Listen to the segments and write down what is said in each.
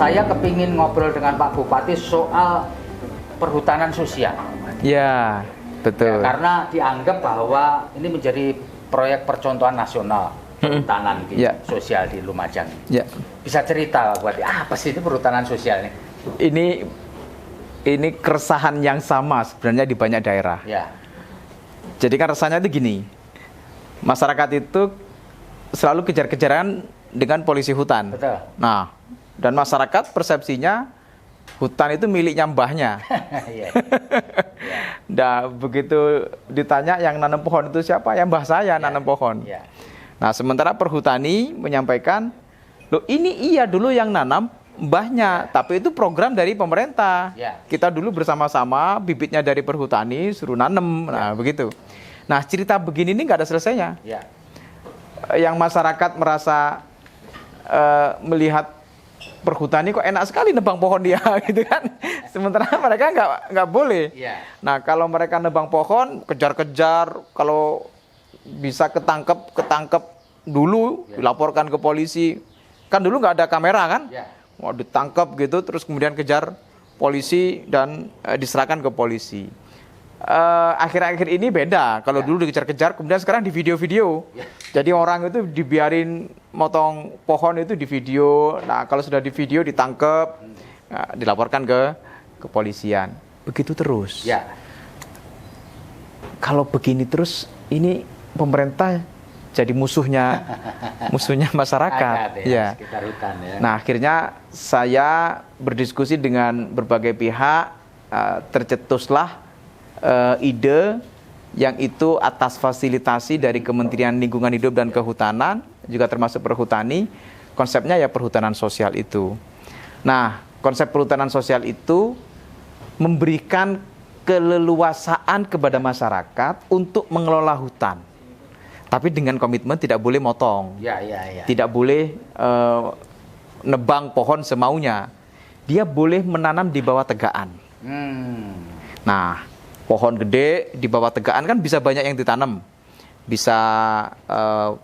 saya kepingin ngobrol dengan Pak Bupati soal perhutanan sosial. Ya, betul. Ya, karena dianggap bahwa ini menjadi proyek percontohan nasional perhutanan sosial di Lumajang. Ya. Bisa cerita Pak Bupati, apa sih itu perhutanan sosial ini? Ini keresahan yang sama sebenarnya di banyak daerah. Ya. Jadi kan rasanya itu gini, masyarakat itu selalu kejar-kejaran dengan polisi hutan. Betul. Nah, dan masyarakat persepsinya hutan itu miliknya mbahnya. Nah, begitu ditanya yang nanam pohon itu siapa? Ya mbah saya nanam pohon. Nah, sementara perhutani menyampaikan, loh ini iya dulu yang nanam mbahnya, tapi itu program dari pemerintah. Kita dulu bersama-sama bibitnya dari perhutani suruh nanam. Nah, begitu. Nah, cerita begini ini nggak ada selesainya. Yang masyarakat merasa melihat perhutani kok enak sekali nebang pohon dia gitu kan. Sementara mereka nggak boleh. Nah, kalau mereka nebang pohon kejar-kejar, kalau bisa ketangkep dulu dilaporkan ke polisi. Kan dulu nggak ada kamera kan? Mau ditangkap gitu terus kemudian kejar polisi dan diserahkan ke polisi. Akhir-akhir ini beda. Kalau dulu dikejar-kejar, kemudian sekarang di video-video. Jadi orang itu dibiarin motong pohon itu di video. Nah, kalau sudah di video ditangkap, dilaporkan ke kepolisian. Begitu terus. Kalau begini terus, ini pemerintah jadi musuhnya masyarakat. Sekitar hutan, ya. Nah, akhirnya saya berdiskusi dengan berbagai pihak, tercetuslah ide yang itu atas fasilitasi dari Kementerian Lingkungan Hidup dan Kehutanan, juga termasuk perhutani, konsepnya ya perhutanan sosial itu. Nah, konsep perhutanan sosial itu memberikan keleluasaan kepada masyarakat untuk mengelola hutan. Tapi dengan komitmen tidak boleh motong, tidak boleh nebang pohon semaunya. Dia boleh menanam di bawah tegaan. Nah, pohon gede di bawah tegaan kan bisa banyak yang ditanam. Bisa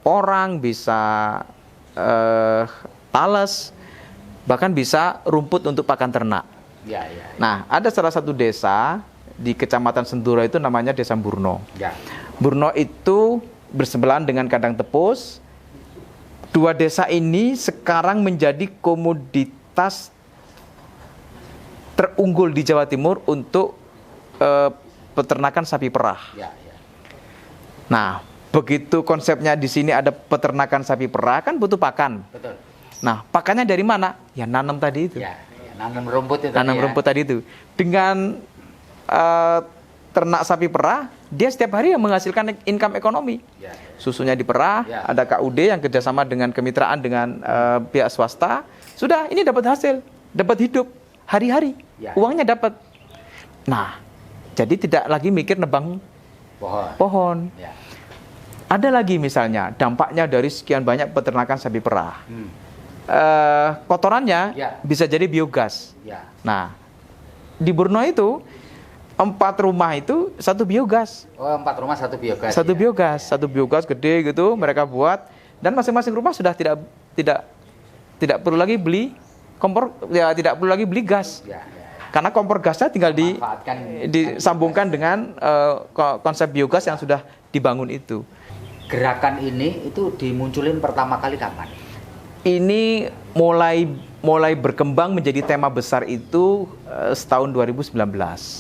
porang, bisa talas, bahkan bisa rumput untuk pakan ternak. Nah, ada salah satu desa di Kecamatan Senduro itu namanya Desa Burno. Burno itu bersebelahan dengan Kandang Tepus. Dua desa ini sekarang menjadi komoditas terunggul di Jawa Timur untuk peternakan sapi perah. Nah, begitu konsepnya di sini ada peternakan sapi perah, kan butuh pakan. Nah, pakannya dari mana? Ya nanam tadi itu. Nanam rumput itu. Nanam rumput tadi itu. Dengan ternak sapi perah, dia setiap hari yang menghasilkan income ekonomi. Susunya diperah, ada KUD yang kerjasama dengan kemitraan dengan pihak swasta. Sudah, ini dapat hasil, dapat hidup hari-hari, uangnya dapat. Nah, jadi tidak lagi mikir nebang pohon. Ada lagi misalnya dampaknya dari sekian banyak peternakan sapi perah. Kotorannya bisa jadi biogas. Nah, di Burno itu 4 rumah itu satu biogas. 4 rumah satu biogas. Satu biogas gede gitu mereka buat, dan masing-masing rumah sudah tidak perlu lagi beli kompor, ya tidak perlu lagi beli gas. Karena kompor gasnya tinggal disambungkan dengan konsep biogas yang sudah dibangun itu. Gerakan ini itu dimunculin pertama kali kapan? Ini mulai berkembang menjadi tema besar itu setahun 2019.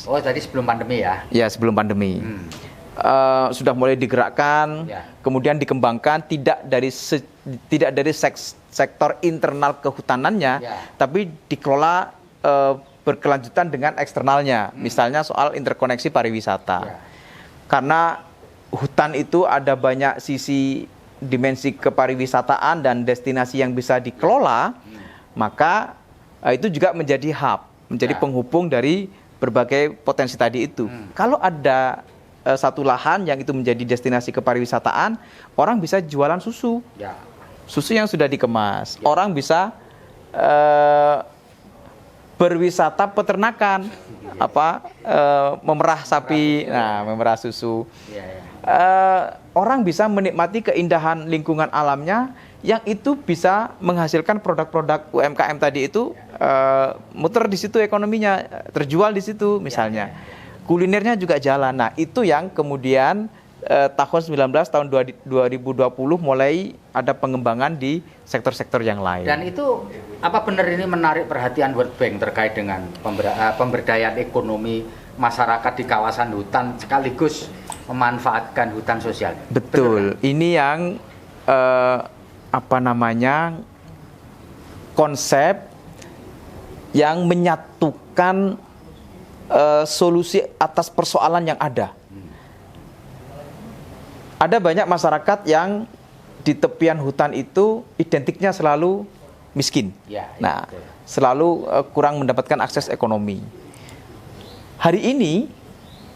Oh, tadi sebelum pandemi ya? Ya, sebelum pandemi. Sudah mulai digerakkan, kemudian dikembangkan tidak dari sektor internal kehutanannya, tapi dikelola berkelanjutan dengan eksternalnya. Misalnya soal interkoneksi pariwisata. Karena hutan itu ada banyak sisi dimensi kepariwisataan dan destinasi yang bisa dikelola, maka itu juga menjadi hub, menjadi penghubung dari berbagai potensi tadi itu. Kalau ada satu lahan yang itu menjadi destinasi kepariwisataan, orang bisa jualan susu, susu yang sudah dikemas. Orang bisa berwisata peternakan, memerah sapi, memerah susu. Orang bisa menikmati keindahan lingkungan alamnya yang itu bisa menghasilkan produk-produk UMKM tadi itu muter di situ ekonominya, terjual di situ misalnya. Kulinernya juga jalan. Nah, itu yang kemudian tahun 2020 mulai ada pengembangan di sektor-sektor yang lain. Dan itu apa benar ini menarik perhatian World Bank terkait dengan pemberdayaan ekonomi masyarakat di kawasan hutan sekaligus memanfaatkan hutan sosial? Betul. Benar? Ini yang konsep yang menyatukan solusi atas persoalan yang ada. Ada banyak masyarakat yang di tepian hutan itu identiknya selalu miskin. Nah, selalu kurang mendapatkan akses ekonomi. Hari ini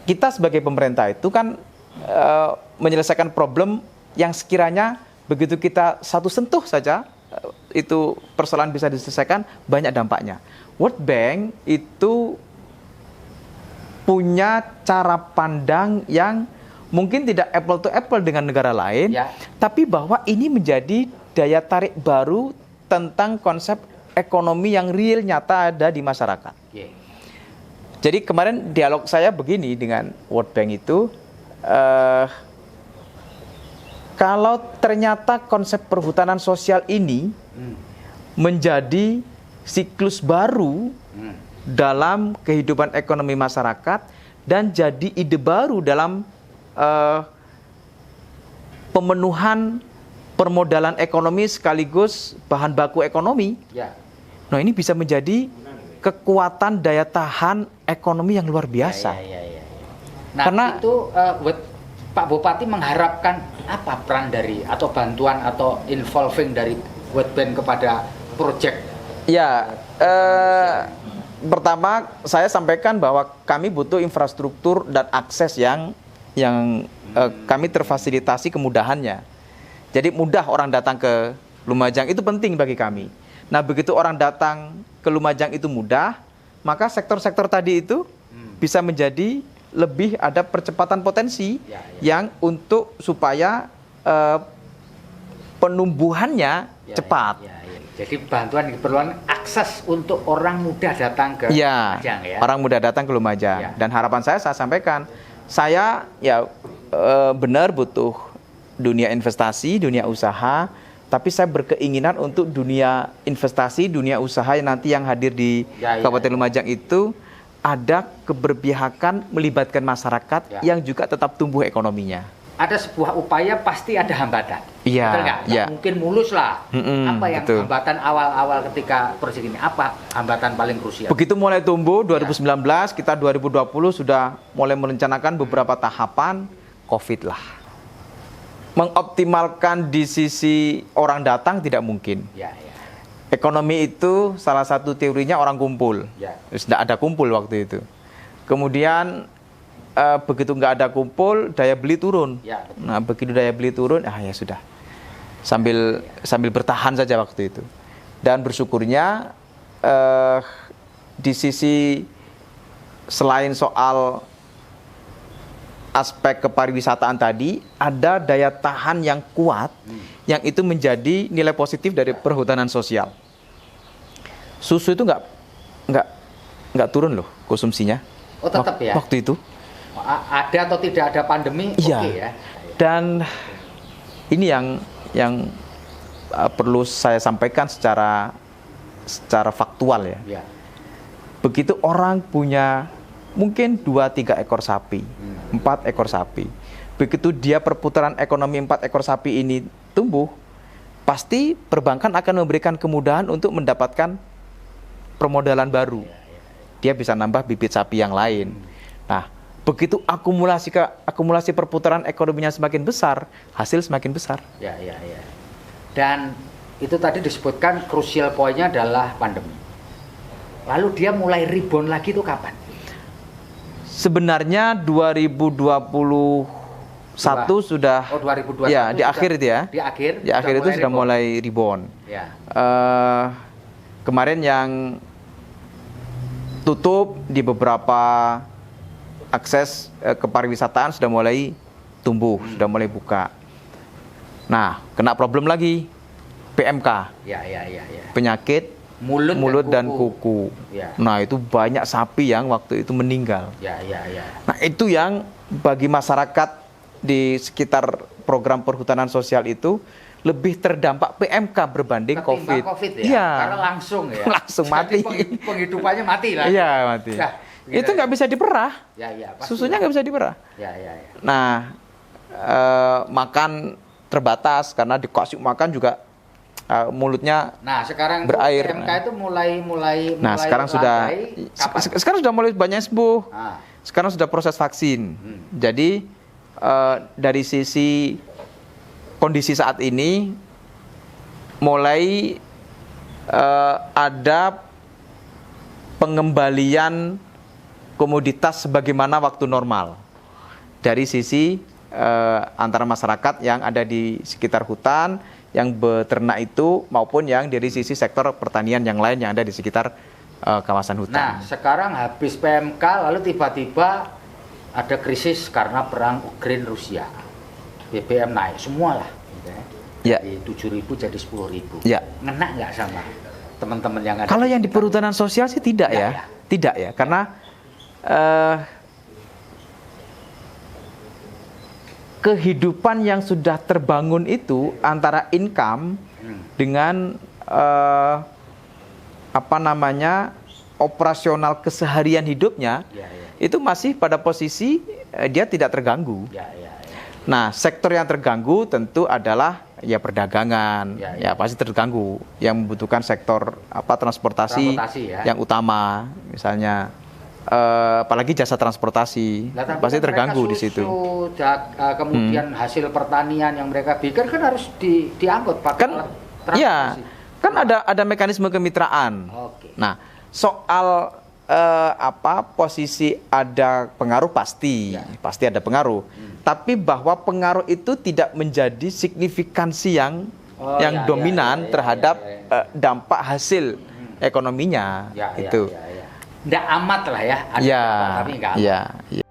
kita sebagai pemerintah itu kan menyelesaikan problem yang sekiranya begitu kita satu sentuh saja itu persoalan bisa diselesaikan, banyak dampaknya. World Bank itu punya cara pandang yang mungkin tidak apple to apple dengan negara lain, tapi bahwa ini menjadi daya tarik baru tentang konsep ekonomi yang real nyata ada di masyarakat. Jadi kemarin dialog saya begini dengan World Bank itu, kalau ternyata konsep perhutanan sosial ini menjadi siklus baru dalam kehidupan ekonomi masyarakat dan jadi ide baru dalam pemenuhan permodalan ekonomi sekaligus bahan baku ekonomi. Nah, ini bisa menjadi kekuatan daya tahan ekonomi yang luar biasa. Nah, karena itu Pak Bupati mengharapkan apa peran dari atau bantuan atau involving dari World Bank kepada proyek? Pertama saya sampaikan bahwa kami butuh infrastruktur dan akses yang kami terfasilitasi kemudahannya. Jadi mudah orang datang ke Lumajang itu penting bagi kami. Nah, begitu orang datang ke Lumajang itu mudah, maka sektor-sektor tadi itu bisa menjadi lebih ada percepatan potensi yang untuk supaya penumbuhannya cepat. Jadi bantuan diperlukan akses untuk orang mudah datang ke Lumajang ya. Orang mudah datang ke Lumajang. Dan harapan saya sampaikan, saya benar butuh dunia investasi, dunia usaha, tapi saya berkeinginan untuk dunia investasi, dunia usaha yang nanti yang hadir di Kabupaten Lumajang itu ada keberpihakan melibatkan masyarakat yang juga tetap tumbuh ekonominya. Ada sebuah upaya pasti ada hambatan. Betul nggak? Nggak mungkin mulus lah. Apa yang hambatan awal-awal ketika proyek ini? Apa hambatan paling krusial? Begitu mulai tumbuh 2019, kita 2020 sudah mulai merencanakan beberapa tahapan COVID lah. Mengoptimalkan di sisi orang datang tidak mungkin. Ekonomi itu salah satu teorinya orang kumpul. Tidak ada kumpul waktu itu. Kemudian begitu nggak ada kumpul, daya beli turun. Nah, begitu daya beli turun, ya sudah. Sambil bertahan saja waktu itu. Dan bersyukurnya di sisi selain soal aspek kepariwisataan tadi, ada daya tahan yang kuat, yang itu menjadi nilai positif dari perhutanan sosial. Susu itu nggak turun loh konsumsinya. Oh, tetap ya? Waktu itu. Ada atau tidak ada pandemi, oke ya. Dan ini yang perlu saya sampaikan secara faktual ya. Begitu orang punya mungkin 2-3 ekor sapi, 4 ekor sapi. Begitu dia perputaran ekonomi 4 ekor sapi ini tumbuh, pasti perbankan akan memberikan kemudahan untuk mendapatkan permodalan baru. Dia bisa nambah bibit sapi yang lain. Nah, begitu akumulasi perputaran ekonominya semakin besar, hasil semakin besar. Dan itu tadi disebutkan crucial point-nya adalah pandemi. Lalu dia mulai rebound lagi itu kapan? Sebenarnya 2021 sudah. Oh, 2021. Ya, di akhir itu ya. Di akhir itu sudah mulai rebound. Kemarin yang tutup di beberapa akses kepariwisataan sudah mulai tumbuh, sudah mulai buka. Nah, kena problem lagi, PMK. Penyakit mulut dan kuku. Ya. Nah, itu banyak sapi yang waktu itu meninggal. Ya. Nah, itu yang bagi masyarakat di sekitar program perhutanan sosial itu lebih terdampak PMK berbanding ketimbang COVID. Ya? Iya. Karena langsung ya. Langsung mati. Penghidupannya mati lah. Iya, mati. Nah, itu nggak bisa diperah. Ya. Susunya nggak bisa diperah. Ya. Nah, makan terbatas karena dikasih makan juga mulutnya sekarang berair. PMK itu mulai sekarang sekarang sudah mulai banyak sembuh. Sekarang sudah proses vaksin. Jadi dari sisi kondisi saat ini mulai ada pengembalian komoditas sebagaimana waktu normal dari sisi antara masyarakat yang ada di sekitar hutan, yang beternak itu, maupun yang dari sisi sektor pertanian yang lain yang ada di sekitar kawasan hutan. Nah, sekarang habis PMK lalu tiba-tiba ada krisis karena perang Ukraina Rusia. BBM naik semua lah. Gitu ya. Dari 7.000 jadi 10.000. Ya. Ngena nggak sama teman-teman yang ada? Kalau yang di perhutanan sosial sih tidak ya. Tidak ya, karena kehidupan yang sudah terbangun itu antara income dengan operasional keseharian hidupnya itu masih pada posisi dia tidak terganggu. Nah, sektor yang terganggu tentu adalah ya perdagangan, ya pasti terganggu. Yang membutuhkan sektor transportasi yang utama, misalnya. Apalagi jasa transportasi pasti kan terganggu di situ. Kemudian hasil pertanian yang mereka bikin kan harus diangkut pakai alat transportasi. Iya, kan ada mekanisme kemitraan. Nah, soal posisi ada pengaruh pasti ada pengaruh. Tapi bahwa pengaruh itu tidak menjadi signifikansi yang dominan terhadap dampak hasil ekonominya itu. Nggak amat lah ya. Tapi nggak amat.